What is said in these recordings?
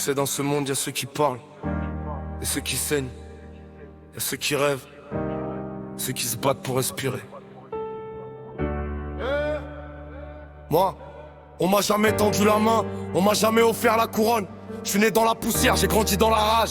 sais, dans ce monde, y'a ceux qui parlent et ceux qui saignent. Y'a ceux qui rêvent, ceux qui se battent pour respirer. Moi, on m'a jamais tendu la main, on m'a jamais offert la couronne. Je suis né dans la poussière, j'ai grandi dans la rage.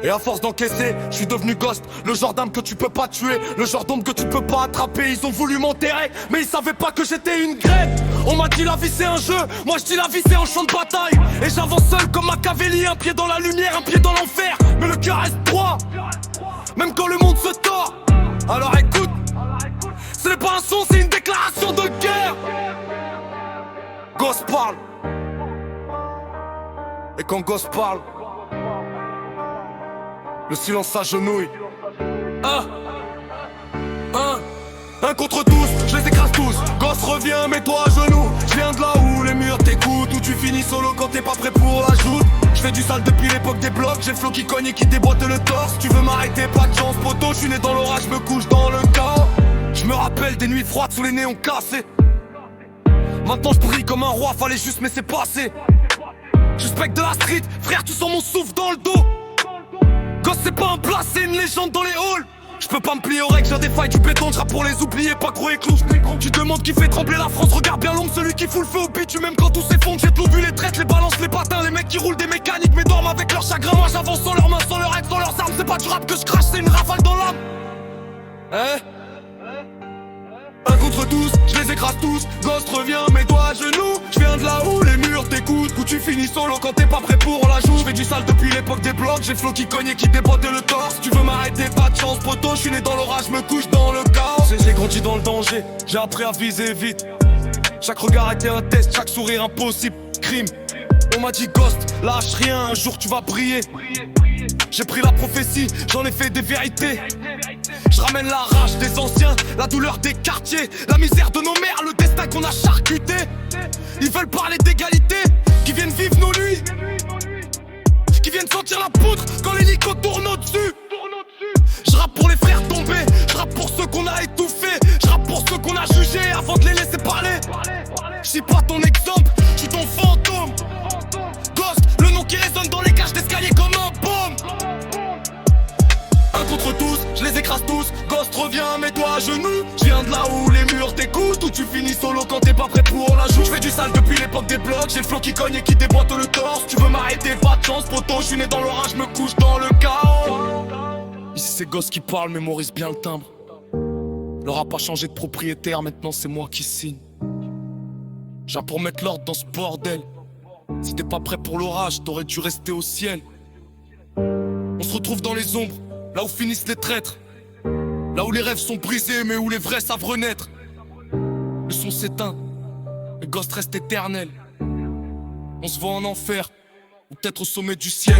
Et à force d'encaisser, je suis devenu ghost. Le genre d'âme que tu peux pas tuer, le genre d'homme que tu peux pas attraper. Ils ont voulu m'enterrer, mais ils savaient pas que j'étais une graine. On m'a dit la vie c'est un jeu, moi je dis la vie c'est un champ de bataille. Et j'avance seul comme Machiavelli, un pied dans la lumière, un pied dans l'enfer. Mais le cœur reste droit, même quand le monde se tord. Alors écoute, ce n'est pas un son, c'est une déclaration de guerre. Ghost parle. Et quand Ghost parle, le silence s'agenouille. Un contre tous, je les écrase tous. Ghost revient, mets-toi à genoux. Je viens de là où les murs t'écoutent, où tu finis solo quand t'es pas prêt pour la joute. Je fais du sale depuis l'époque des blocs, j'ai le flow qui cogne et qui déboîte le torse. Tu veux m'arrêter, pas de chance poto, je suis né dans l'orage, je me couche dans le chaos. Je me rappelle des nuits froides sous les néons cassés. Maintenant je brille comme un roi, fallait juste me laisser passer. Je spec de la street, frère tu sens mon souffle dans le dos. Gosse c'est pas un plat, c'est une légende dans les halls. Je peux pas me plier aux règles, j'ai des failles du béton, je rappe pour les oublier, pas gros et clous. Tu demandes qui fait trembler la France, regarde bien l'ombre, celui qui fout le feu au bitume, même quand tout s'effondre. J'ai de l'eau vu les traites, les balances, les patins, les mecs qui roulent des mécaniques, mais dorment avec leur chagrin. Moi j'avance sans leurs mains, sans leur aide, sans leurs armes. C'est pas du rap que je crache, c'est une rafale dans l'âme. Un contre tous, je les écrase tous. Ghost revient, mets-toi à genoux. Je viens de là où les murs t'écoutent, où tu finis solo quand t'es pas prêt pour la joue. Je fais du sale depuis l'époque des blocs, j'ai le flow qui cogne et qui déboîte le torse. Tu veux m'arrêter, pas de chance poto, je suis né dans l'orage, me couche dans le chaos. J'ai grandi dans le danger, j'ai appris à viser vite. Chaque regard était un test, chaque sourire impossible, crime. On m'a dit Ghost, lâche rien, un jour tu vas briller. J'ai pris la prophétie, j'en ai fait des vérités. Je ramène la rage des anciens, la douleur des quartiers, la misère de nos mères, le destin qu'on a charcuté. Ils veulent parler d'égalité, qui viennent vivre nos nuits, qui viennent sentir la poudre quand l'hélico tourne au-dessus. Je rappe pour les frères tombés, je rappe pour ceux qu'on a étouffés, je rappe pour ceux qu'on a jugés avant de les laisser parler. Je suis pas ton exemple, je suis ton fantôme. Ghost, le nom qui résonne dans les cages d'escalier comme un baume. Un contre tous, je les écrase tous. Ghost revient, mets-toi à genoux. Je viens de là où les murs t'écoutent, où tu finis solo quand t'es pas prêt pour la joue. Je fais du sale depuis l'époque des blocs, j'ai le flow qui cogne et qui déboîte le torse. Tu veux m'arrêter, pas de chance poto, je suis né dans l'orage, me couche dans le chaos. Ici c'est Ghost qui parle, mémorise bien le timbre. Le rap a changé de propriétaire, maintenant c'est moi qui signe. J'ai pour mettre l'ordre dans ce bordel. Si t'es pas prêt pour l'orage, t'aurais dû rester au ciel. On se retrouve dans les ombres, là où finissent les traîtres. Là où les rêves sont brisés, mais où les vrais savent renaître. Le son s'éteint, le Ghost reste éternel. On se voit en enfer, ou peut-être au sommet du ciel.